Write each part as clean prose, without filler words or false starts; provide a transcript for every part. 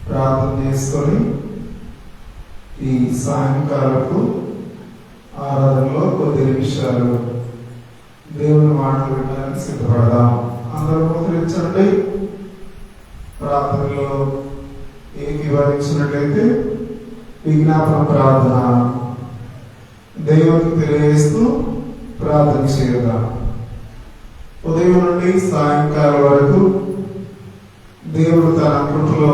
ప్రార్థన చేసుకొని ఈ సాయంకాలపు ఆరాధనలో కొద్ది నిమిషాలు దేవుని మాటలు వినడానికి సిద్ధపడదాం. అందరూ ముద్రించండి. ప్రార్థనలో ఏకీభవించినట్లయితే విజ్ఞాపన ప్రార్థన దేవునికి తెలియజేస్తూ ప్రార్థన చేద్దాం. ఉదయం నుండి సాయంకాలం వరకు దేవుడు తన కృపలో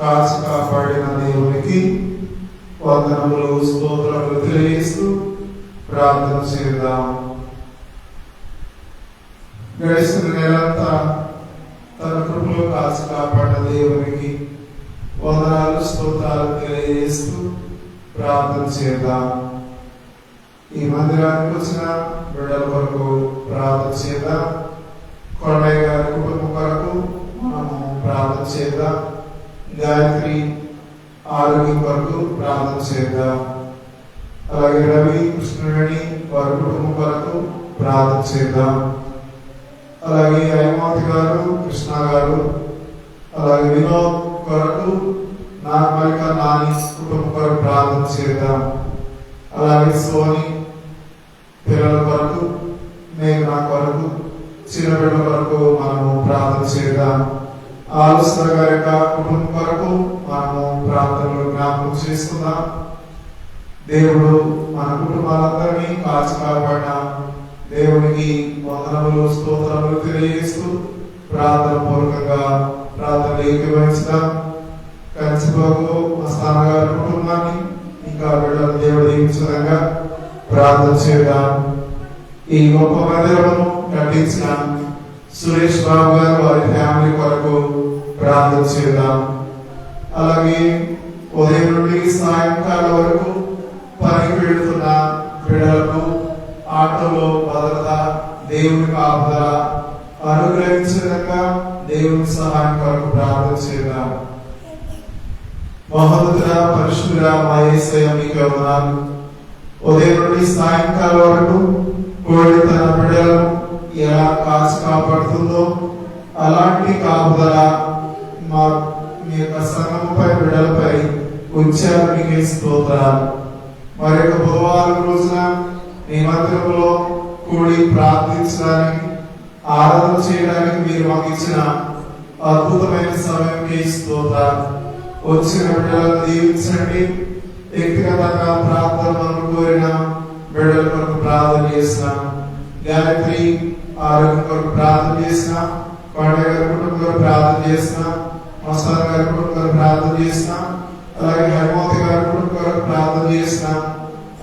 కాచి కాపాడిన దేవునికి వందనములు స్తోత్రములు తెలియజేస్తూ ప్రార్థన చేద్దాం. గడిచిన నెలంతా తన కృపలో కాచి కాపాడిన దేవునికి వందనాలు స్తోత్రాలు తెలియజేస్తూ ప్రార్థన చేద్దాం. ఈ మందిరానికి వచ్చిన బిడ్డల కొరకు ప్రార్థన చేద్దాం. కొండయ్య గారి కుటుంబం కొరకు మనము ప్రార్థన చేద్దాం. గాయత్రి ఆరోగ్యం కొరకు ప్రార్థన చేద్దాం. అలాగే రవి కృష్ణవేణి వారి కుటుంబం కొరకు ప్రార్థన చేద్దాం. అలాగే హైమావతి గారు కృష్ణ గారు అలాగే వినోద్ కొరకు నార్మల్గా నాని కుటుంబం కొరకు ప్రార్థన చేద్దాం. అలాగే సోని పిల్లల కొరకు మేఘనా కొరకు చిన్న బిడ్డల కొరకు మనము ప్రార్థన చేద్దాం. ఆలోచన గారి యొక్క కుటుంబం కొరకు మనము ప్రార్థనలు జ్ఞాపకం చేసుకుందాం. దేవుడు మన కుటుంబాలందరినీ కాచి కాపాడిన దేవునికి వందనములు స్తోత్రములు తెలియజేస్తూ ప్రార్థన పూర్వకంగా ప్రార్థన ఏకీభవించుదాం. కంచిబాబు మస్తాన గారి కుటుంబాన్ని ఇంకా బిడ్డలు దేవుడు దీవించడంగా ప్రార్థన చేద్దాం. ఈ గొప్ప మందిరము కట్టించిన సురేష్ బాబు గారు వారి ఫ్యామిలీ కొరకు ప్రార్థన చేద్దాం. అలాగే ఉదయం నుండి సాయంకాలం వరకు పనికి వెళుతున్న బిడ్డలకు ఆటోలో భద్రత, దేవుని కాపుదల అనుగ్రహించడంగా దేవుని సహాయం కొరకు ప్రార్థన చేద్దాం. మహోన్నతుడా పరిశుద్ధుడా మా యేసయ్య మీకు వందనాలు. ఉదయం నుండి సాయంకాలం వరకు కోడి తన బిడ్డలను ఎలా కాచి కాపాడుతుందో అలాంటి కాపుదల మా మీ యొక్క సంఘముపై బిడ్డలపై ఉంచారు. మీకే స్తోత్రాలు. మరొక బుధవారం రోజున మీ మందిరంలో కూడి ప్రార్థించడానికి ఆరాధన చేయడానికి మీరు మాకు ఇచ్చిన అద్భుతమైన సమయంకి స్తోత్రాలు. వచ్చిన బిడ్డలను దీవించండి. వ్యక్తిగతంగా ప్రార్థనలను కోరిన బిడ్డల కొరకు ప్రార్థన చేసిన గాయత్రి ఆరోగ్యం కొరకు ప్రార్థన చేసిన పండుగ గారి కుటుంబం కొరకు ప్రార్థన చేసిన మస్తాన్ గారి కుటుంబం కొరకు ప్రార్థన చేసిన అలాగే హనుమతి గారి కుటుంబం కొరకు ప్రార్థన చేసిన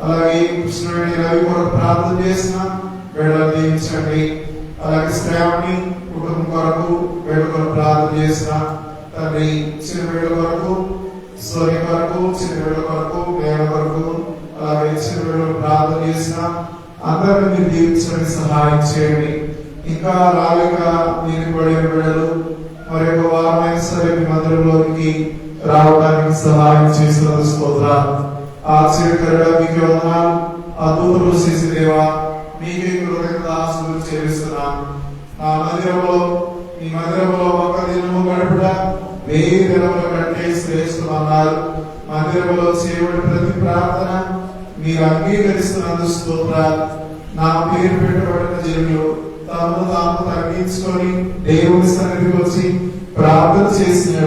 అలాగే కృష్ణవేణి రవి కొరకు ప్రార్థన చేసిన బిడ్డలు దీవించండి. అలాగే శ్రావణి కుటుంబం కొరకు బిడ్డల కొరకు ప్రార్థన చేసిన తండ్రి చిన్న బిడ్డల కొరకు సోని కొరకు చిన్న బిడ్డల కొరకు మేడ కొరకు అలాగే చిన్న బిడ్డలు ప్రార్థన చేసిన అందరినీ మీరు దీవించండి, సహాయం చేయండి. ఇంకా రాలేక మీరు పడిన బిడ్డలు మరొక వారమైన సరే మీ మందిరంలోనికి రావడానికి సహాయం చేసిన స్తోత్రాలు. ఆశ్చర్యకరుడా మీకు వందనాలు. అద్భుతములు చేసి దేవా మీకే కృతజ్ఞతాస్తుతులు చెల్లిస్తున్నాం. నా మందిరంలో మీ మందిరంలో ఒక దినము గడుపుట 1000 దినముల కంటే శ్రేష్టమన్నారు. మందిరంలో చేయబడి ప్రతి ప్రార్థన మీరు అంగీకరిస్తున్నందుకు స్తోత్రాలు. నా పేరు పెట్టబడిన జనులు తాము తాము తగ్గించుకొని దేవుని సన్నిధికి వచ్చి ప్రార్థన చేసిన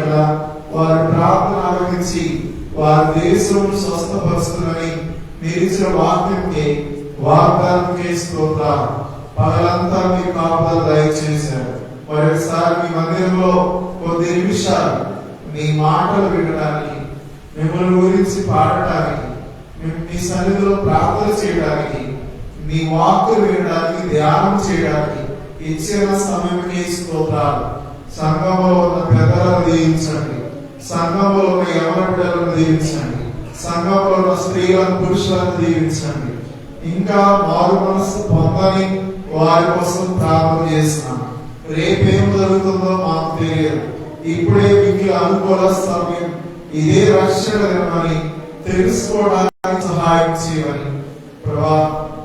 వారి ప్రార్థన ఆలకించి వారి దేశం స్వస్థపరుస్తుందని మీరు ఇచ్చిన వాగ్దానంకే స్తోత్రాలు. పగలంతా మీ కాపుదల దయచేశారు. మరొకసారి మీ మందిరంలో కొద్ది నిమిషాలు మీ మాటలు వినడానికి, మిమ్మల్ని గురించి పాడటానికి, మీ సన్నిధిలో ప్రార్థన చేయడానికి, మీ వాక్కులు వినడానికి, ధ్యానం చేయడానికి ఇచ్చిన సమయంకి స్తోత్రాలు. సంఘంలో ఉన్న పెద్దలను దీవించండి, సంఘంలో ఉన్న యవన బిడ్డలను దీవించండి, సంఘంలో ఉన్న స్త్రీలను పురుషులను దీవించండి. ఇంకా మారు మనసు పొందని వారి కోసం ప్రార్థన చేస్తున్నాం. రేపేం జరుగుతుందో మాకు తెలియదు. ఇప్పుడే మీకు అనుకూల సమయం, ఇదే రక్షణ దినమని తెలుసుకోవడానికి సహాయం చేయమని ప్రభా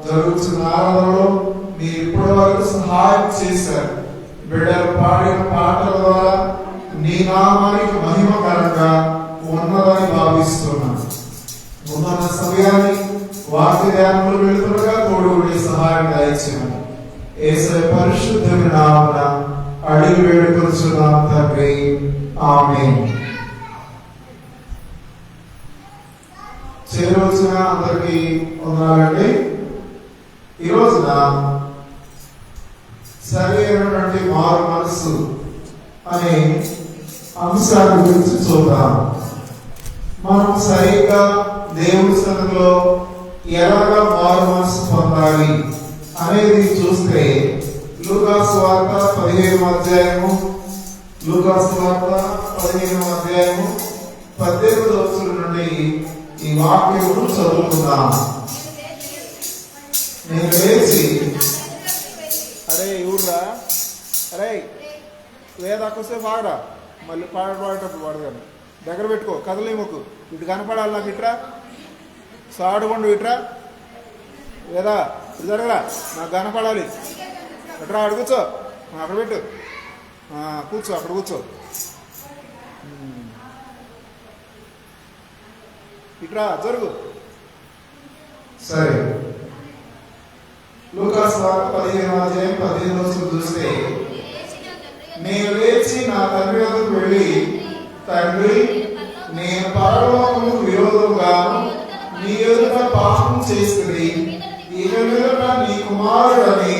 జరుగుతున్న ఆరాధనలో మీరు ఇప్పటి వరకు సహాయం చేశారు. బిడ్డలు పాడిన పాటల ద్వారా నీ నామానికి మహిమకరంగా ఉన్నదని భావిస్తున్నాను. ఉన్న సమయాన్ని వాక్య ధ్యానములు వెళుతుండగా తోడుగుడి సహాయం దయచేయమని యేసయ్య పరిశుద్ధమైన నామమున అడిగి వేడుకొనుచున్నాం తండ్రి. ఆమేన్. చేరవచ్చిన అందరికీ వందనాలండి. ఈ రోజున సరైనటువంటి మారు మనస్సు అనే అంశాన్ని గురించి చూద్దాం. మనం సరిగ్గా దేవుడి సన్నిధిలో ఎలాగా మారు మనస్సు పొందాలి అనేది చూస్తే లూకాసు సువార్త 15వ అధ్యాయము 18వ వచనం నుండి ఈ వాక్యమును చదువుకుందాం. నేను లేచి అరే ఊర్రా, అరే వేదాకొసేపు ఆగరా, మళ్ళీ పాడేటప్పుడు పాడగాను దగ్గర పెట్టుకో, కదలేముకు ఇటు కనపడాలి నాకు. ఇట్రా సాడుకుండా ఇట్రా, వేదా ఇటు జరగరా, నాకు కనపడాలి. ఎట్రా అక్కడ కూర్చో, అక్కడ పెట్టు, కూర్చో అక్కడ కూర్చో. ఇట్రా జరుగు. సరే, లూకాసు వార్త 15వ అధ్యాయం 15వ వచనం చూస్తే, నేను లేచి నా తండ్రి వద్దకు వెళ్ళి, తండ్రి నేను పరలోకముకు విరోధంగాను నీ ఎదుట చేస్తుంది, ఇక మీదట నీ కుమారుడని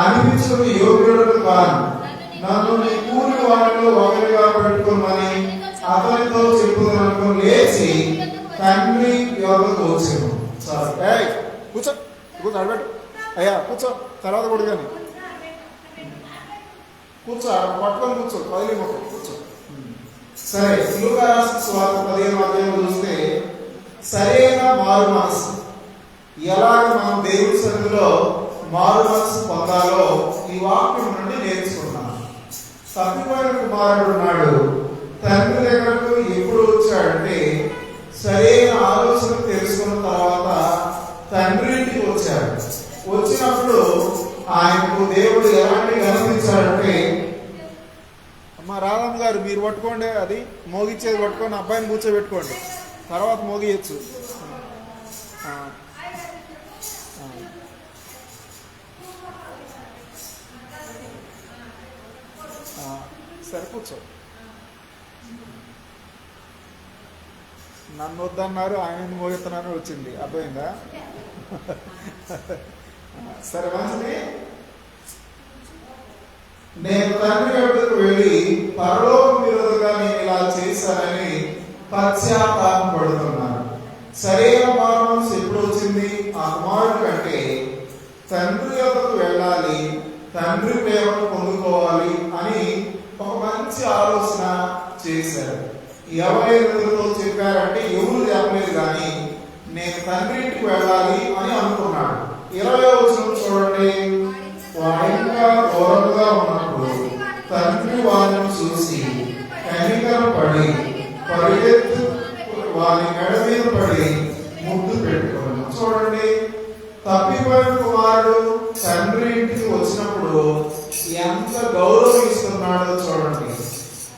అనిపించుకుని యోగ్యుడు కాను, నన్ను నీ కూలి వారిలో ఒకరిగా పెట్టుకోమని అతనితో చెప్పుదనుకో లేచి తండ్రి యొద్దకు వచ్చెను. కూర్చో కూర్చో అడబెట్టు అయ్యా కూర్చో, తర్వాత కూడా కానీ కూర్చో, పట్టుకొని కూర్చో, కదిలి మొక్క కూర్చో. సరే, లూకా రాసిన సువార్త 15వ అధ్యాయం చూస్తే సరైన మారు మనసు, ఎలాగ మనం దేవుడి సన్నిధిలో మారు మనసు పొందాలో ఈ వాక్యం నుండి నేర్చుకున్నాం. తప్పిపోయిన కుమారుడు ఉన్నాడు, తండ్రి దగ్గరకు ఎప్పుడు వచ్చాడంటే సరైన ఆలోచన తెలుసుకున్న తర్వాత తండ్రి ఇంటికి వచ్చాడు. వచ్చినప్పుడు ఆయనకు దేవుడు ఎలాంటి కనిపించాడంటే, అమ్మ రాధమ్మ గారు మీరు పట్టుకోండి, అది మోగిచ్చేది పట్టుకొని అబ్బాయిని కూర్చోబెట్టుకోండి, తర్వాత మోగియచ్చు. సరే కూర్చో. నన్ను వద్దన్నారు, ఆయన మోగెత్తనారు వచ్చింది, అర్థమైందా? సరే మంచిది. నేను తండ్రి వద్దకు వెళ్ళి పరలోకం విరోధంగా నేను ఇలా చేశానని పశ్చాత్తాపం పడుతున్నాను. సరైన మారు మనసు ఎప్పుడు వచ్చింది ఆ కుమారుడు కంటే? తండ్రి వద్దకు వెళ్ళాలి, తండ్రి ప్రేమను పొందుకోవాలి అని ఒక మంచి ఆలోచన చేశారు. ఎవరైనా చెప్పారంటే ఎవరు చెప్పలేదు, కానీ నేను తండ్రి ఇంటికి వెళ్ళాలి అని అనుకున్నాడు. 20వ వచనం చూడండి. వాడు ఇంకా దూరంగా ఉన్నప్పుడు తండ్రి వారిని చూసి కనికరం పడి పరిగెత్తు వారి మెడ మీద పడి ముద్దు పెట్టుకున్నాను. చూడండి, తప్పిపోయిన కుమారుడు తండ్రి ఇంటికి వచ్చినప్పుడు ఎంత గౌరవిస్తున్నాడో చూడండి.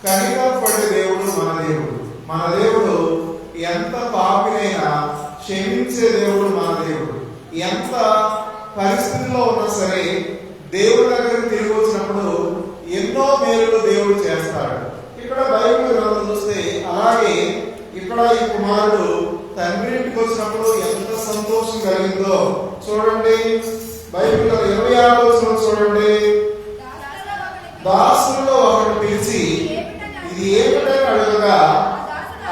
కనికరపడే దేవుడు మన దేవుడు. మన దేవుడు ఎంత పాపినైనా క్షమించే దేవుడు మన దేవుడు. ఎంత పరిస్థితిలో ఉన్నా సరే దేవుడి దగ్గరికి తిరిగి వచ్చినప్పుడు ఎన్నో మేలులు దేవుడు చేస్తాడు. ఇక్కడ బైబిల్ గ్రంథం చూస్తే అలాగే ఇక్కడ ఈ కుమారుడు తండ్రి ఇంటికి వచ్చినప్పుడు ఎంత సంతోషం కలిగిందో చూడండి. బైబిల్ 26వ వచనం చూడండి. దాసుల్లో ఒకడు పిలిచి ఇది ఏమిటని అడగగా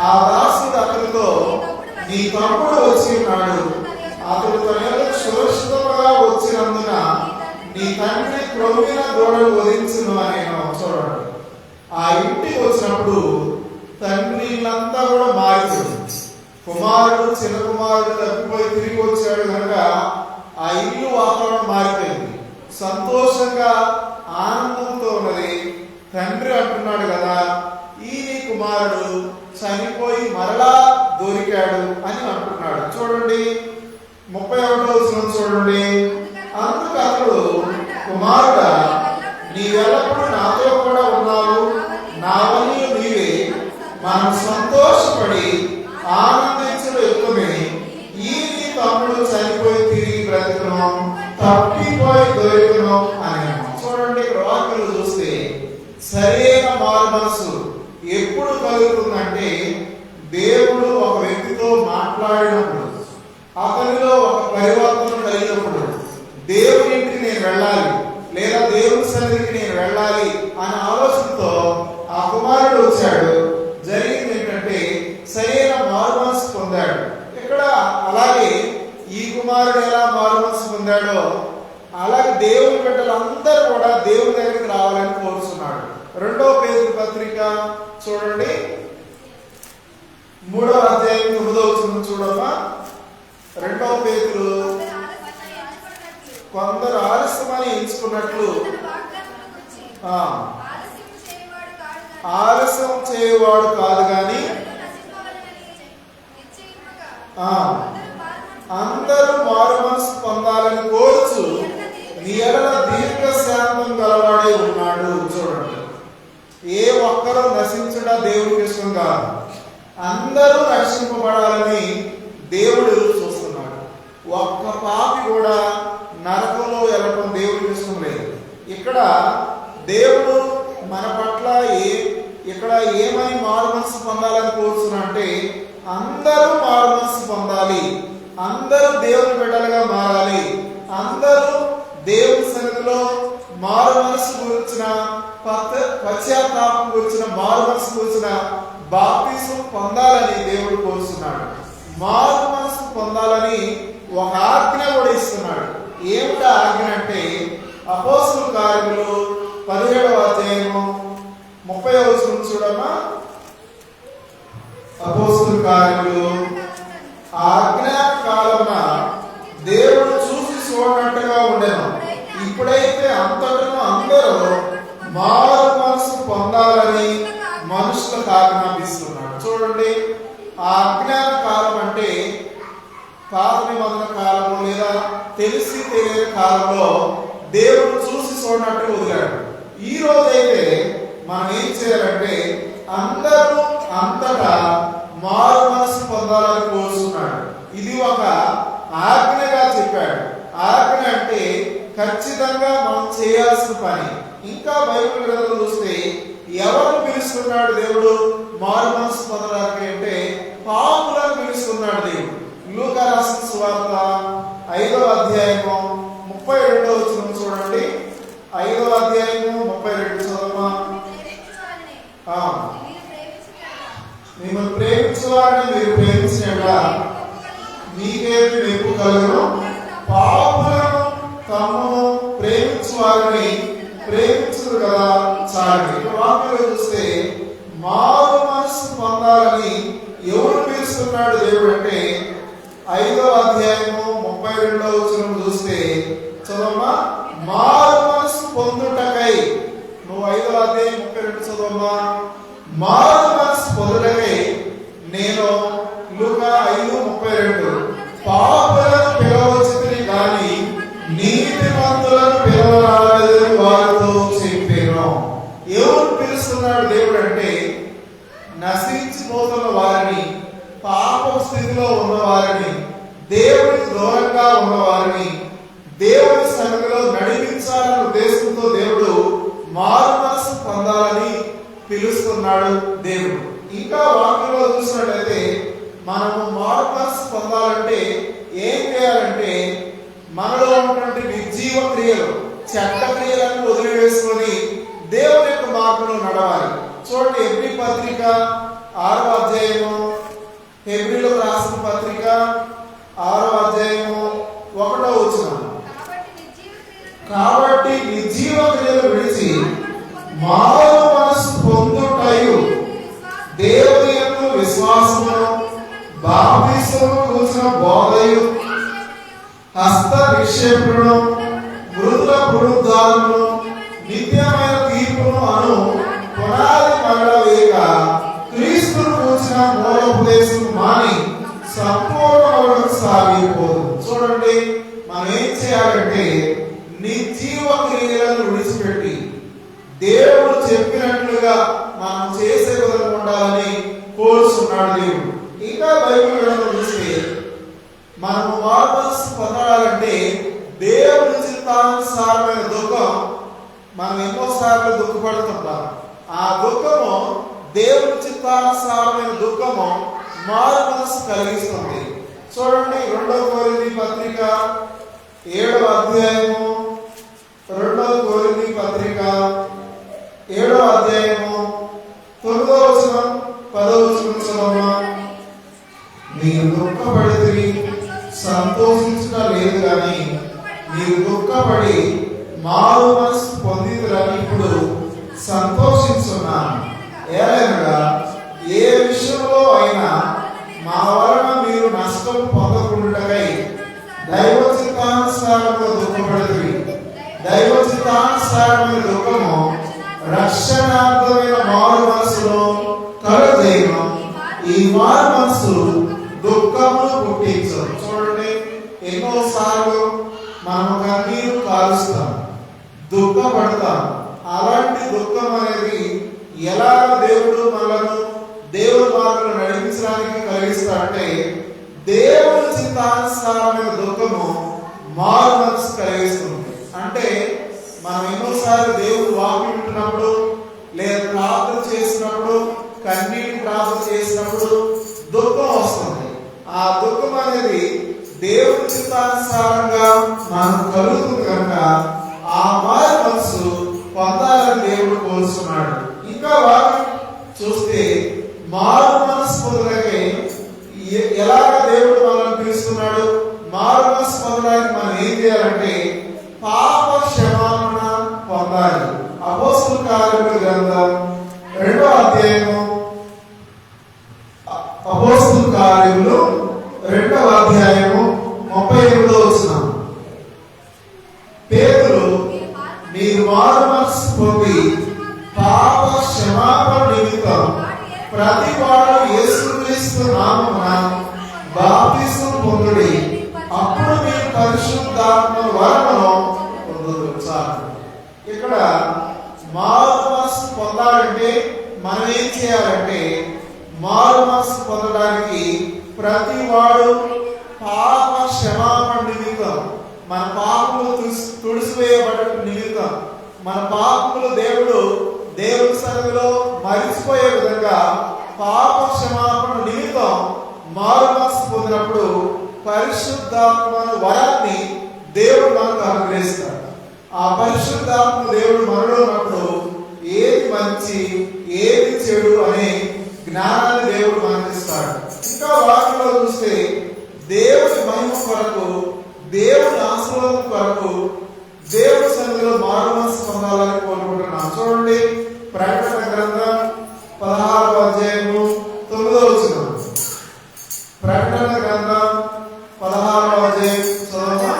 ఆ దాసుడు అతనితో నీ తమ్ముడు వచ్చి ఉన్నాడు, అతడు తన సురక్షితంగా వచ్చినందున నీ తండ్రి క్రొమ్మిన దూడలు వధించును అని చూడండి. ఆ ఇంటికి వచ్చినప్పుడు తండ్రి ఇల్లంతా కూడా మారిపోయింది. కుమారుడు చిన్న కుమారుడు తప్పిపోయి తిరిగి వచ్చాడు కనుక ఆ ఇల్లు వాతావరణం మారిపోయింది. సంతోషంగా ఆనందంతో ఉన్నది. తండ్రి అంటున్నాడు కదా, ఈ కుమారుడు చనిపోయి మరలా దొరికాడు అని అంటున్నాడు. చూడండి 31వ వచనం చూడండి. అందుకు అతడు కుమారుడా నీవెల్లప్పుడు నాతో కూడా ఉన్నావు, నావన్నీ నీవే, మనం సంతోషపడి ఆనందించడం ఎక్కువే. ఈ నీ తమ్ముడు చనిపోయి తిరిగి బ్రతుకును, తప్పిపోయి దొరికను అని. చూడండి ఇక్కడ వాక్యాలు చూస్తే సరైన మారు మనసు ఎప్పుడు కలుగుతుందంటే దేవుడు ఒక వ్యక్తితో మాట్లాడినప్పుడు, అతనిలో ఒక పరివర్తన కలిగినప్పుడు, దేవుని ఇంటికి నేను వెళ్ళాలి లేదా దేవుని సన్నిధికి నేను వెళ్ళాలి అనే ఆలోచనతో ఆ కుమారుడు వచ్చాడు. జరిగింది ఏంటంటే సరైన మారు మనసు పొందాడు. ఇక్కడ అలాగే ఈ కుమారుడు ఎలా మారు మనసు పొందాడో అలాగే దేవుని బిడ్డలందరూ కూడా దేవుని దగ్గరికి రావాలని కోరుతున్నాడు. 2వ పేతురు పత్రిక చూడండి 3వ అధ్యాయం 9వ వచనం చూడమ్మా. 2వ పేతురు కొందరు ఆలస్యమని ఎంచుకున్నట్లు ఆలస్యం చేయవాడు కాదు కానీ అందరూ మారు మనసు పొందాలని కోరుచు నీ ఎడల దీర్ఘ శాంతం గలవాడే ఉన్నాడు. చూడండి, ఏ ఒక్కరూ నశించడా దేవుడికి ఇష్టం కాదు, అందరూ రక్షింపబడాలని దేవుడు చూస్తున్నాడు. ఒక్క పాపి కూడా నరకంలో వెళ్ళడం దేవుడికి ఇష్టం లేదు. ఇక్కడ దేవుడు మన పట్ల ఇక్కడ ఏమని మారు మనసు పొందాలని కోరుతున్నా అంటే అందరూ మారు మనసు పొందాలి. అందరూ దేవుని బిడ్డలుగా మారాలి. అందరూ దేవుని సన్నిధిలో మారు మనసు గురించిన పశ్చాత్తాపం గురించిన మారు మనసు గురించిన బాప్తిసం పొందాలని దేవుడు కోరుతున్నాడు. మారు మనసు పొందాలని ఒక ఆజ్ఞ కూడా ఇస్తున్నాడు. ఏమిటా ఆజ్ఞ అంటే అపోస్తలుల కార్యములు 17వ అధ్యాయము 30వ వచనం చూడమ్మా. అపోస్తలుల కార్యములు ఆజ్ఞాకాలమున దేవుడు చూసి చూడనట్టుగా ఉండెను. ఇప్పుడైతే అంతటను అందరూ మారు మనసు పొందాలని మనుషులకు ఆజ్ఞాపిస్తున్నాడు. చూడండి, ఆ అజ్ఞాన కాలం అంటే పాత నిబంధన కాలము లేదా తెలిసి తెలియని కాలంలో దేవుడు చూసి చూడనట్టు వదిలాడు. ఈ రోజైతే మనం ఏం చేయాలంటే అందరూ అంతటా మారు మనసు పొందాలని కోరుతున్నాడు. ఇది ఒక ఆజ్ఞగా చెప్పాడు. ఆజ్ఞ అంటే ఖచ్చితంగా మనం చేయాల్సిన పని. ఇంకా బైబిల్ గ్రంథంలో చూస్తే ఎవరు పిలుస్తున్నాడు దేవుడు మారు మనసు పొందడానికి అంటే పాపులను పిలుస్తున్నాడు దేవుడు. లూకా రాసిన సువార్త 5వ అధ్యాయము 32వ వచనం చూడండి. 5వ అధ్యాయము 32 చదవమా. మిమ్మల్ని ప్రేమించేవారిని మీరు ప్రేమించినట్లా మీకేమి మెప్పు కలుగును. పాపులను తమను ప్రేమించేవారిని ప్రేమించరు కదా చాలండి. వాక్యంలో చూస్తే మారు మనసు పొందాలని ఎవరు పిలుస్తున్నాడు దేవుడు అంటే 5వ అధ్యాయము 32వ వచనం చూస్తే చదవమ్మా. మారు మనసు పొందుటకై, నువ్వు 5వ అధ్యాయం 32 చదవమ్మా. మారు మనసు పొందుటకై నేను లూకా 5:32 పాపులను పిలవచ్చుని గాని నీతిమంతులను పిలవరాలేదని వారితో చెప్పాను. ఎవరు పిలుస్తున్నాడు దేవుడు అంటే నశించిపోతున్న వారిని, పాప స్థితిలో ఉన్న వారిని, దేవుడికి దూరంగా ఉన్న వారిని దేవుడి సన్నిధిలో నడిపించాలనే ఉద్దేశంతో దేవుడు మారు మనసు పొందాలని పిలుస్తున్నాడు దేవుడు. ఇంకా వాక్యంలో చూసినట్లయితే మనము మారు మనసు పొందాలంటే ఏం చేయాలంటే మనలో ఉన్నటువంటి నిర్జీవ క్రియలు, చెడ్డ క్రియలను వదిలివేసుకొని దేవుని యొక్క మార్గంలో నడవాలి. చూడండి, హెబ్రీ పత్రిక 6వ అధ్యాయము, హెబ్రీలకు రాసిన పత్రిక 6వ అధ్యాయము 1వ వచనం. కాబట్టి నిర్జీవ క్రియలు విడిచి మారు మనసు పొందుటయు దేవుని యొక్క విశ్వాసము బాప్తిసము కూర్చున్న బోధయు హస్త నిక్షేపణను మృతుల పునరుద్ధారమును నిత్యమైన తీర్పును అను పునాది మరలవేక క్రీస్తును కూర్చిన మూలోపదేశం మాని సంపూర్ణ సాగిపోదు. చూడండి, మనం ఏం చేయాలంటే నిర్జీవ క్రియలను విడిచిపెట్టి దేవుడు చెప్పినట్లుగా మనం చేసే విధంగా ఉండాలని కోరుతున్నాడు దేవుడు. ఇంకా బైబిల్ గ్రంథం చూస్తే మనము మారు మనసు పొందాలంటే దేవుడి చిత్తానుసారమైన దుఃఖం, మనం ఎన్నోసార్లు దుఃఖపడుతుంటాం. ఆ దుఃఖము దేవుడి చిత్తానుసారమైన దుఃఖము మారు మనసు కలిగిస్తుంది. చూడండి, 2వ కొరింథీ పత్రిక 7వ అధ్యాయము, 2వ కొరింథీ పత్రిక 7వ అధ్యాయము 9వ వచనం 10వ వచనం చదవమా. మీరు దుఃఖపడితే సంతోషించడం లేదు కానీ మీరు దుఃఖపడి మారు మనసు పొందితులని ఇప్పుడు సంతోషించున్నాను. ఏలైనగా ఏ విషయంలో అయినా మా వలన మీరు నష్టం పొందకుండాకై దైవ చిత్తానుసారంగా దుఃఖపడుతుంది. దైవ చిత్తానుసారమైన దుఃఖము రక్షణార్థమైన మారు మనసులో కలుగజేయను. ఈ మారు మనసు దుఃఖమును పుట్టించదు. చూడండి, ఎన్నోసార్లు మనం కన్నీరు కాలుస్తాం, దుఃఖపడతాం. అలాంటి దుఃఖం అనేది ఎలా దేవుడు మనలను దేవుడి మార్గంలో నడిపించడానికి కలిగిస్తాడంటే దేవుడి చిత్తానుసారమైన దుఃఖము మారు మనసు కలిగిస్తుంది. అంటే మనం ఎన్నోసార్లు దేవుడు వాక్యం వింటున్నప్పుడు లేదా ప్రార్థన చేసినప్పుడు, కన్నీటి ప్రార్థన చేసినప్పుడు దుఃఖం వస్తుంది. ఆ దుఃఖం అనేది కనుక ఆ మారు మనసు పొందాలని దేవుడు కోరుతున్నాడు. ఇంకా వాక్యం చూస్తే మారు మనసు పొందలకే ఎలాగ దేవుడు మనల్ని పిలుస్తున్నాడు? మారు మనసు పొందడానికి మనం ఏం చేయాలంటే పాప క్షమాపణ పొందాలి. అపోస్తలుల కార్యముల గ్రంథం 2వ అధ్యాయము, అపోస్తలుల కార్యములు 2వ అధ్యాయము 38వ వచనం. పేతురు, మీరు మారు మనసు పొంది పాప క్షమాపణ నిమిత్తం ప్రతి వాడు యేసుక్రీస్తు నామమున బాప్తిస్మం పొందుడి, అప్పుడు మీరు పరిశుద్ధాత్మ వరమును పొందుదురు. ఇక్కడ మారు మనసు పొందాలంటే మనం ఏం చేయాలంటే మారు మనసు పొందడానికి ప్రతి వాడు పాప క్షమాపణ నిమిత్తం, మన పాపములు తుడిసివేయబడ నిమిత్తం, మన పాపములు దేవుడి సన్నిధిలో మరిచిపోయే విధంగా పాప క్షమాపణ నిమిత్తం మారు మనసు పొందినప్పుడు పరిశుద్ధాత్మ వరాన్ని దేవుడు మనకు అనుగ్రహిస్తాడు. ఆ పరిశుద్ధాత్మ దేవుడు మనలో ఉన్నప్పుడు ఏది మంచి ఏది చెడు అనే జ్ఞానాన్ని దేవుడు మనకి ఇస్తాడు. ఇంకా వాక్యంలో చూస్తే దేవుడి మహిమ కొరకు, దేవుడి ఆశీర్వాదం కొరకు దేవుడి సన్నిధిలో మారు మనసు పొందాలని కోరుకుంటున్నాం. చూడండి, ప్రకటన గ్రంథం 16వ అధ్యాయము 9వ వచనం. ప్రకటన గ్రంథం 16వ అధ్యాయం చదవమా.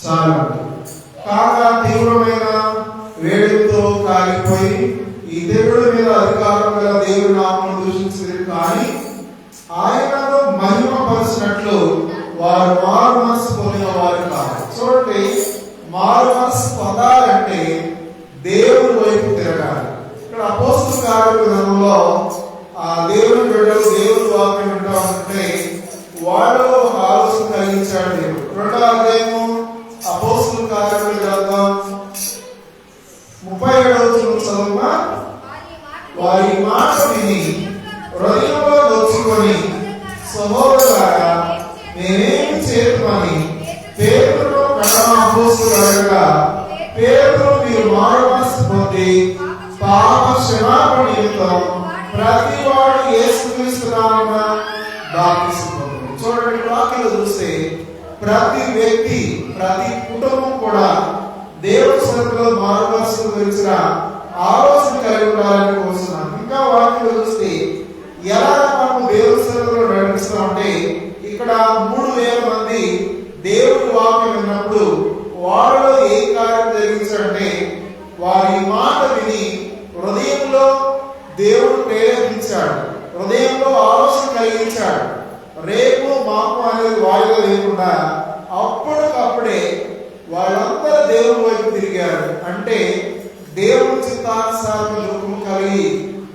చాలు కాగా తీవ్రమైన వేడితో కాలిపోయి ఈ దేవుడి మీద అధికారం గల దేవుడి నామమును దూషించింది, కానీ ఆయనను మహిమపరిచినట్లు వారు మారు మనసు పొందిన వారు కాదు. చూడండి, మారు మనసు పొందాలంటే దేవుడి వైపు తిరగాలి. ఇక్కడ అపోస్తలుల కార్యముల గ్రంథంలో ఆ దేవుని బిడ్డలు దేవుడి వాక్యం వింటా ఉంటే వాళ్ళు ఒక ఆలోచన కలిగించాడు దేవుడు. 2వ అధ్యాయము అపోస్తలుల కార్యముల గ్రంథం 37వ వచనం చదువుమా. వారి మాట విని హృదయంలో నొచ్చుకొని, సహోదరులారా నేనేమి చేతుమని పేతురును ప్రథమ అపోస్తలుడు అడగగా, పేతురు, మీరు మారు మనసు పొంది పాప క్షమాపణ నిమిత్తం ప్రతి వాడు యేసుక్రీస్తు నామమున బాప్తిస్మం పొందుడి. చూడండి, వాక్యంలో చూస్తే ప్రతి వ్యక్తి, ప్రతి కుటుంబం కూడా దేవుడి సన్నిధిలో మారు మనసు గురించిన ఆలోచన కలిగి ఉండాలని కోరుతున్నాం. ఇంకా వాక్యంలో చూస్తే ఎలా మనం దేవుడి సన్నిధిలో నడిపిస్తామంటే ఇక్కడ 3000 మంది దేవుడి వాక్యం విన్నప్పుడు వారిలో ఏ కార్యం జరిగించాడంటే వారి మాట విని హృదయంలో దేవుడు ప్రేరేపించాడు, హృదయంలో ఆలోచన కలిగించాడు. రేపు మాపు అనేది వాయిదా లేకుండా అప్పటికప్పుడే వాళ్ళందరూ దేవుడి వైపు తిరిగారు. అంటే దేవుడి చిత్తానుసారం రూపం కలిగి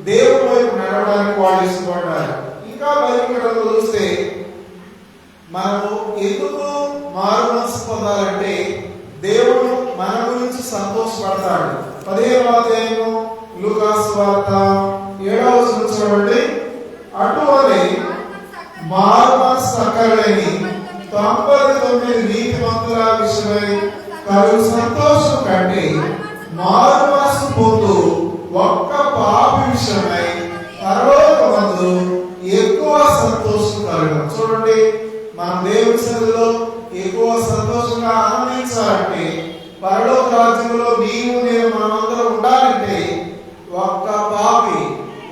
దేవుడి వైపు నడవడానికి వాళ్ళు ఇష్టపడ్డారు. ఇంకా బైబిల్ చూస్తే మనము ఎందుకు మారు మనసు పొందాలంటే దేవుడు మన గురించి సంతోషపడతాడు. 15వ అధ్యాయము లూకా సువార్త 7వ వచనం చూడండి. అటువలే మారు మనసు అక్కర్లేని 99 నీతిమంతుల విషయమై కలుగు సంతోషం కంటే మారు మనసు పొందు ఒక్క పాపి విషయమై పరలోకమందు ఎక్కువ సంతోషం కలుగును. చూడండి, మన దేవుడి సన్నిధిలో ఎక్కువ సంతోషంగా ఆనందించాలంటే, పరలోక రాజ్యంలో నీవు నేను మనమందరం ఉండాలంటే ఒక్క పాపి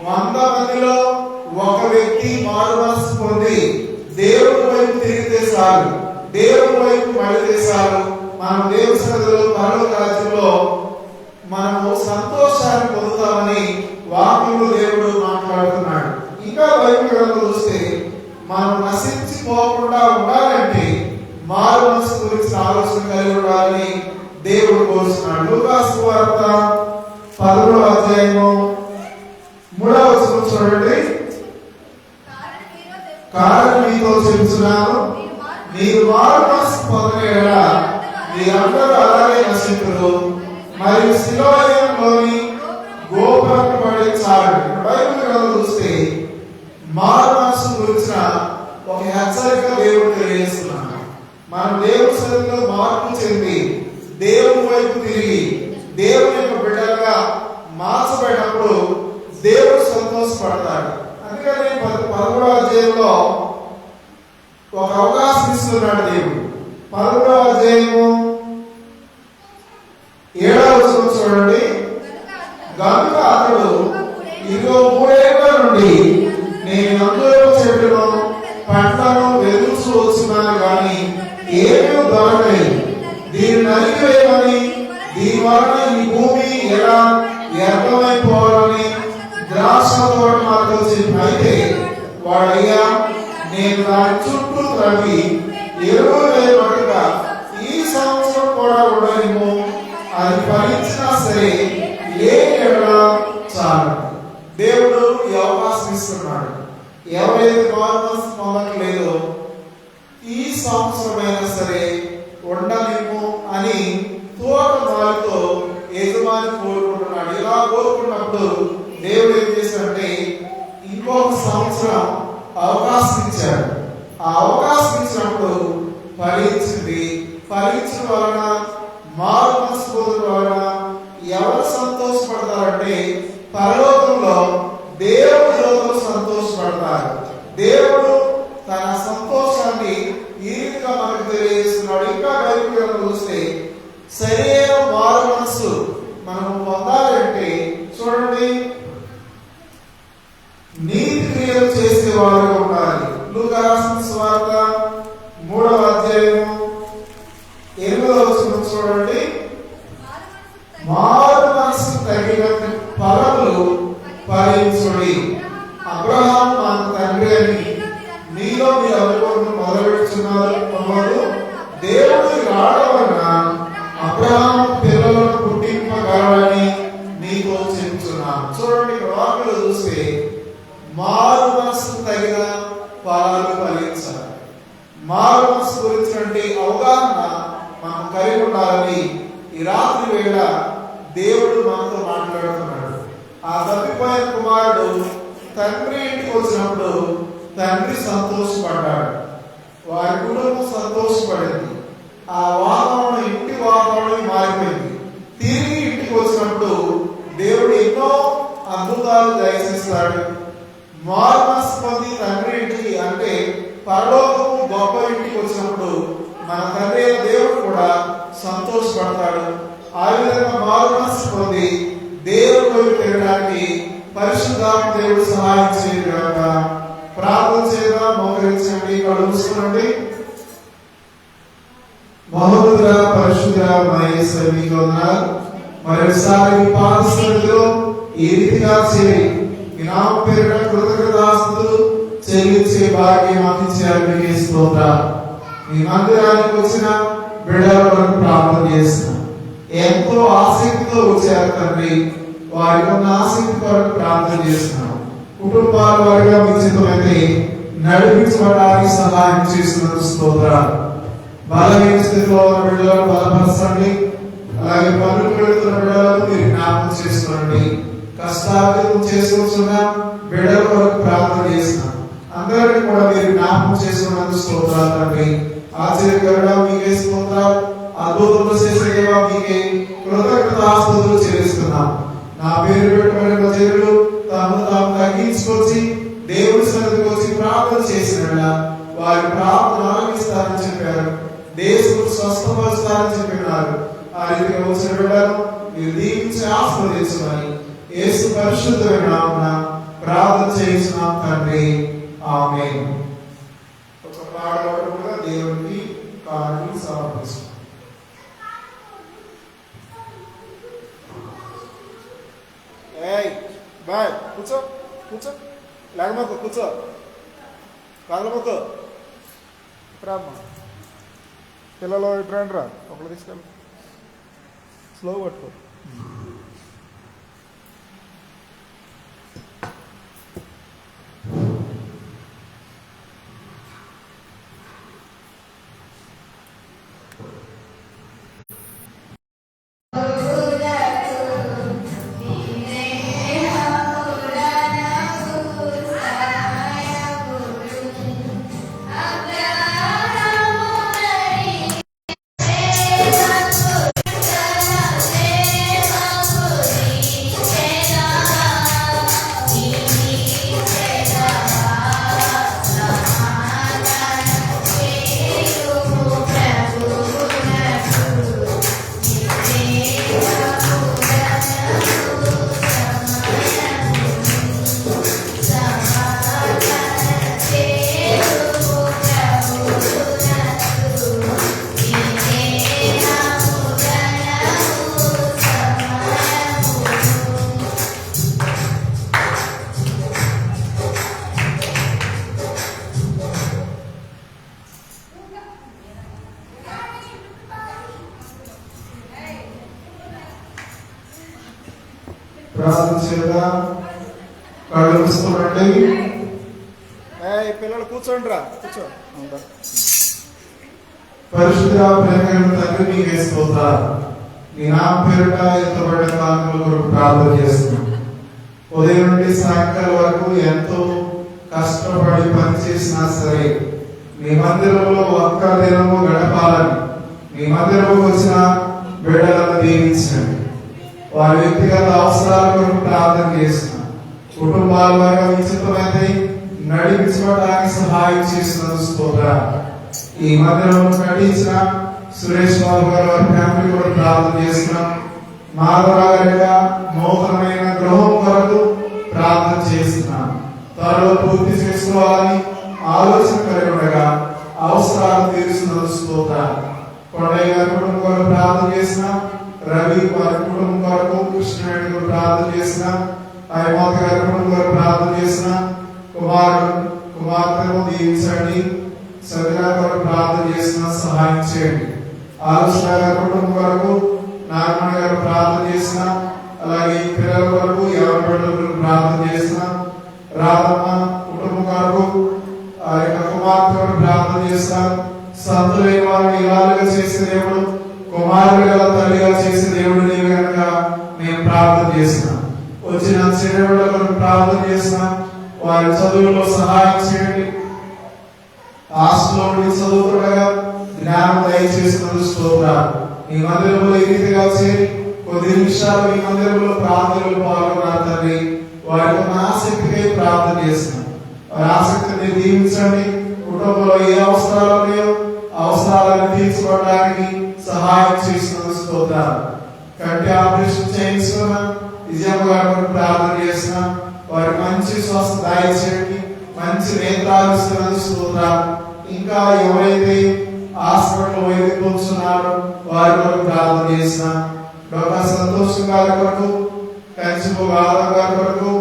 100 మందిలో ఒక వ్యక్తి మారు మనసు పొంది దేవుడి వైపు తిరిగితే చాలు, దేవుడి వైపు మళ్ళీ చాలు. మనం దేవుడి సన్నిధిలో పరలోక రాజ్యంలో మనము సంతోషాన్ని పొందుతామని వాక్యంలో దేవుడు మాట్లాడుతున్నాడు. ఇంకా బైబిల్ గ్రంథం చూస్తే మనం నశించిపోకుండా ఉండాలంటే మారు మనసు గురించి ఆలోచన కలిగి ఉండాలని దేవుడు కోరుతున్నాడు. లూకా సువార్త 10వ అధ్యాయము 3వ వచనం చూడండి. కారణం మీతో చెబుతున్నాను, మీరు మారు మనసు పొందని యెడల మీరందరూ అలాగే నశింతురు. మరియు శిలోయంలోని గోపురం పడి చాలు. బైబిల్ గ్రంథం చూస్తే మారు మనసు గురించిన ఒక హెచ్చరిక దేవుడు తెలియజేస్తున్నాడు. మనం దేవుని సన్నిధిలో మార్పు చెంది దేవుని వైపు తిరిగి దేవుని యొక్క బిడ్డలుగా మార్చబడినప్పుడు దేవుడు సంతోషపడతాడు. అందుకని 11వ అధ్యాయంలో ఒక అవకాశం ఇస్తున్నాడు దేవుడు. 11వ అధ్యాయము 7వ వచనం చూడండి. గనుక అతడు ఇదిగో 3 ఏళ్ల నుండి నేను అంజూరపు చెట్టును పంటను వెదురుచు వచ్చినాను కానీ ఏమీ దొరకలేదు. దీన్ని నరికివేయమని, దీని వలన ఈ భూమి ఎలా వ్యర్థమైపోవాలని ద్రాక్ష తోట మాతో చెప్పిన. అయితే వాడయ్యా, నేను దాని చుట్టూ త్రవ్వి ఎరువులు వేయబడగా ఈ సంవత్సరం కూడా ఉండలేము. అది ఫలించినా సరే లేక చాలు. దేవుడు ఈ అవకాశం ఇస్తున్నాడు. ఎవరైతే మారు పొందట్లేదో ఈ సంవత్సరమైనా సరే ఉండలేము అని తోట మాలితో యజమాని కోరుకుంటున్నాడు. ఇలా కోరుకున్నప్పుడు దేవుడు ఏం చేశాడంటే ఇంకొక సంవత్సరం అవకాశం ఇచ్చాడు. ఆ అవకాశం ఇచ్చినప్పుడు ఫలించింది. ఫలించడం వలన మారు మనసు పొందడం వలన ఎవరు సంతోషపడతారంటే పరలోకంలో దేవుడు దూతలు సంతోషపడతారు. దేవుడు తన సంతోషాన్ని ఈ రీతిగా మనకు తెలియజేస్తున్నాడు. ఇంకా బైబిల్ చూస్తే సరైన మారు మనసు మనం పొందాలంటే చూడండి, నీతి క్రియలు చేసేవారు ఉండాలి. లూకా రాసిన సువార్త 3వ అధ్యాయము 8వ వచనం చూడండి. మారు మనసు తగిన ఫలములు ఫలించుడి. అబ్రహాం మన తండ్రి అని నీలో మీరు అనుకోవడం మొదలుపెడుతున్నారు. దేవుడి రావలన అబ్రహాం పిల్లలను పుట్టింపగలడని నీతో చెప్తున్నాను. చూడండి, ఇక్కడ వాక్యలో చూస్తే మారు మనసు తగిన ఫలాలు ఫలించాలి. మారు మనసు గురించినటువంటి అవగాహన మనం కలిగి ఉండాలని ఈ రాత్రి వేళ దేవుడు మనతో మాట్లాడుతున్నాడు. ఆ తప్పిపోయిన కుమారుడు తండ్రి ఇంటికి వచ్చినప్పుడు తండ్రి సంతోషపడ్డాడు, వారి కుటుంబం సంతోషపడింది. ఆ వాతావరణం ఇంటి వాతావరణం మారిపోయింది. తిరిగి ఇంటికి వచ్చినప్పుడు దేవుడు ఎన్నో అద్భుతాలు దయచేస్తాడు. మారు మనసు పొంది తండ్రి ఇంటికి అంటే పరలోకము గొప్ప ఇంటికి వచ్చినప్పుడు మన తండ్రి దేవుడు కూడా సంతోషపడతాడు. ఆ విధంగా మారు మనసు పొంది దేవుడి వైపు తిరగడానికి పరిశుద్ధాత్మ దేవుడు సహాయం చేయగలక ప్రార్థన చేద్దాం. మోకరించండి, కళ్ళు మూసుకోండి. మహోన్నతుడా, పరిశుద్ధుడా మా యేసయ్య మీకు వందనాలు. మరోసారి పాద సన్నిధిలో ఈ రీతిగా చేరి మీ నామం పేరిట కృతజ్ఞతాస్తుతులు చెల్లించే భాగ్యం మాకు ఇచ్చారు. మీకు స్తోత్రాలు. మీ మందిరానికి వచ్చిన బిడ్డల కొరకు ప్రార్థన చేస్తున్నాం. ఎంతో ఆసక్తితో వచ్చారు తండ్రి, వారికి ఉన్న ఆసక్తి కొరకు ప్రార్థన చేస్తున్నాం. కుటుంబాల వారిగా మీ చిత్తమైతే నడిపించబడడానికి సహాయం చేస్తున్నందుకు స్తోత్రాలు. బలహీన స్థితిలో ఉన్న బిడ్డలను బలపరచండి. అలాగే పనులకు వెళుతున్న బిడ్డలను మీరు జ్ఞాపకం చేసుకోండి. కష్టాలు చేసుకుంటున్న బిడ్డల కొరకు ప్రార్థన చేస్తున్నాం. అందరినీ కూడా మీరు జ్ఞాపకం చేసుకున్నందుకు స్తోత్రాలు తండ్రి. ఆశ్చర్యకరంగా మీకే స్తోత్రాలు, అద్భుతంలో చేసే మీకే కృతజ్ఞతాస్తుతులు చెల్లిస్తున్నాం. నా పేరు పెట్టుకునే ప్రజలు తమను తాము తగ్గించుకొచ్చి దేవుడి సన్నిధికి వచ్చి ప్రార్థన చేసిన వారి ప్రార్థన ఆలకిస్తారని చెప్పారు. దేశం స్వస్థపరుస్తారని చెప్పినారు. ఆ రీతిగా వచ్చిన బిడ్డను మీరు దీవించి ఆస్వాదించమని యేసు పరిశుద్ధమైన నామమున ప్రార్థన చేస్తున్నాం తండ్రి. ఆమేన్. ఒక పాడవాడు కూడా దేవునికి కానుకలు సమర్పిస్తాం. బాయ్, కూర్చో కూర్చో, లేకపోతే కూర్చో, కదలమొక్కు. రామ్మా పిల్లలు ఇటు రండి రా, ఒకళ్ళు తీసుకెళ్ళి స్లో పట్టుకో. ప్రార్థన చేద్దాం. కళ్ళు మూసుకోండి. పిల్లలు కూర్చోండి రా, కూర్చో. పరిశుద్ధ ప్రేమ తండ్రి నీకే స్తోత్రాలు. నీ నామ పేరిట ఎత్తబడిన కానుకల కొరకు ప్రార్థన చేస్తున్నాం. ఉదయం నుండి సాయంకాలం వరకు ఎంతో కష్టపడి పనిచేసినా సరే నీ మందిరంలో ఒక్క దినము గడపాలని నీ మందిరంలోకి వచ్చిన బిడ్డలను దీవించండి. వారి వ్యక్తిగత అవసరాల కొరకు ప్రార్థన చేస్తున్నాం. కుటుంబాల వరకు ఉచితమైనది నడిపించుకోవడానికి సహాయం చేసిన స్తోత్రాలు. ఈ మందిరం కట్టించిన సురేష్ బాబు గారు వారి ఫ్యామిలీ కూడా ప్రార్థన చేస్తున్నాం. మాధవరావుగా నూతనమైన గృహం కొరకు ప్రార్థన చేస్తున్నాం. త్వరలో పూర్తి చేసుకోవాలని ఆలోచన కలిగి ఉండగా అవసరాలు తీరుస్తున్న స్తోత్రాలు. కొండయ్య గారి కుటుంబం కొరకు ప్రార్థన చేస్తున్నాం. రవి వారి కుటుంబం కొరకు, కృష్ణవేణి కొరకు ప్రార్థన చేస్తున్నాం. అయ్యమాత గారి కుటుంబం కొరకు ప్రార్థన చేస్తున్నాం. కుమార్తెను దీవించండి. సరిగా కొరకు ప్రార్థన చేసిన సహాయం చేయండి. ఆలోచన గారి కుటుంబం కొరకు, నారాయణ గారు ప్రార్థన చేసిన, అలాగే పిల్లల కొరకు, ఎవరి బిడ్డల కొరకు ప్రార్థన చేసిన, రాధమ్మ కుటుంబం కొరకు, ఆ యొక్క కుమార్తె కొరకు ప్రార్థన చేస్తాం. సంతులైన వారిని ఇలాలుగా చేసే దేవుడు, కుమారుడిగా తల్లిగా చేసే దేవుడు నీవు కనుక మేము ప్రార్థన చేస్తున్నాం. వచ్చిన చిన్నబిడ్డల కొరకు ప్రార్థన చేస్తున్నాం. వారి చదువులో సహాయం చేయండి. హాస్టల్లో చదువుతుండగా జ్ఞానం దయచేస్తున్నందుకు స్తోత్రాలు. ఈ మందిరంలో ఈ రీతిగా చేరి కొద్ది నిమిషాలు ఈ మందిరంలో ప్రార్థనలు పాల్గొన్నారు తండ్రి. వారి యొక్క ఆసక్తికై ప్రార్థన చేస్తున్నాం. వారి ఆసక్తిని దీవించండి. కుటుంబంలో ఏ అవసరాలు ఉన్నాయో అవసరాలను తీర్చుకోవడానికి సహాయం చేస్తున్నందుకు స్తోత్రాలు. కంటి ఆపరేషన్ చేయించుకున్నాం. విజయం గారు ప్రార్థన చేస్తున్నాం. వారికి మంచి స్వస్థ దయచేయండి. మంచి నేత్రాలు ఇస్తున్నందుకు స్తోత్రాలు. ఇంకా ఎవరైతే హాస్పిటల్ వైద్యం పొందుతున్నారో వారి కొరకు ప్రార్థన చేసిన డాక్టర్ సంతోష్ గారి కొరకు, కంచిపో ఆదం గారి కొరకు,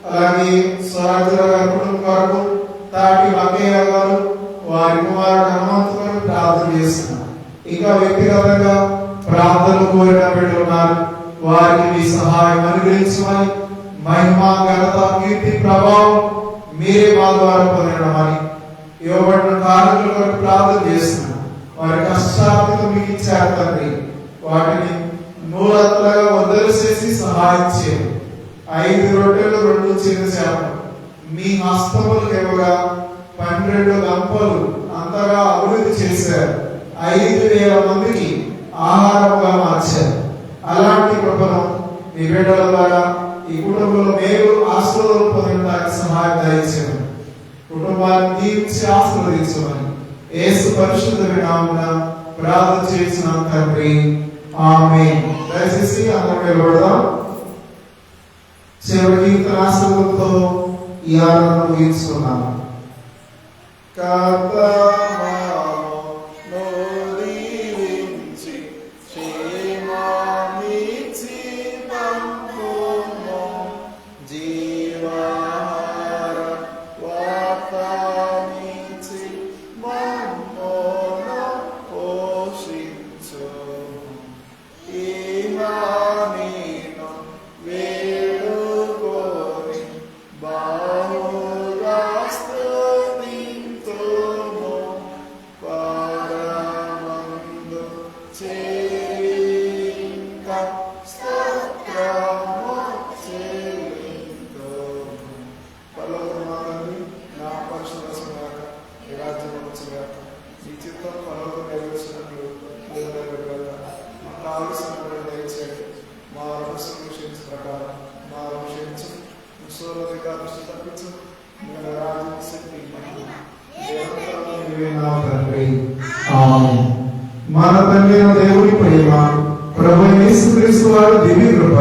అలాగే స్వరాజ్య గారి కుటుంబం కొరకు, తాటి మక్కయ్య గారు వారి కుమారుడు హనుమంతు కొరకు ప్రార్థన చేస్తున్నారు. ఇంకా వ్యక్తిగతంగా ప్రార్థనలు కోరిన బిడ్డలు ఉన్నారు. వారికి మీ సహాయం అనుగ్రహించమని, మహిమ ఘనత కీర్తి ప్రభావం మీరే మా ద్వారా పొందడమని ఇవ్వబడిన కారణాల కొరకు ప్రార్థన చేస్తున్నాం. వారి కష్టాలను మీకు ఇచ్చారు తండ్రి. వాటిని నూరంతలుగా వద్దలు చేసి సహాయం చేయండి. 5 రొట్టెలు 2 చిన్న చేపలు మీ హస్తములకు ఇవ్వగా 12 గంపలు అంతగా అభివృద్ధి చేశారు. 5,000 మందికి ఆహారంగా మార్చారు. అలాంటి కృపను మీ బిడ్డల ద్వారా ఈ కుటుంబంలో మేలు ఆశీర్వాదం పొందడానికి సహాయం దయచేయండి. కుటుంబాన్ని దీవించి ఆశీర్వదించమని యేసు పరిశుద్ధ నామమున ప్రార్థన చేస్తున్నాం తండ్రి. ఆమేన్. దయచేసి అందరూ నిలబడదాం. చివరి కీర్తన ఆశీర్వాదంతో ఈ ఆరాధన ముగించుకున్నాం. మన తండ్రి దేవుని ప్రేమ, ప్రభువైన యేసుక్రీస్తు వారి దివ్య కృప,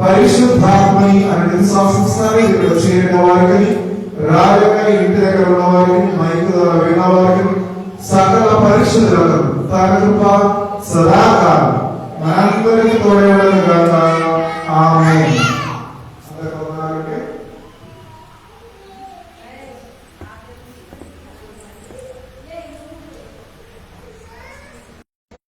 పరిశుద్ధాత్మని అన్ని సంవత్సరాలు ఇక్కడ చేరిన వారికి, రాజగా ఇంటి దగ్గర ఉన్న వారికి, మైకు ద్వారా విన్న వారికి, సకల పరిశుద్ధులకు తన కృప సదాకాలం మనందరికీ తోడే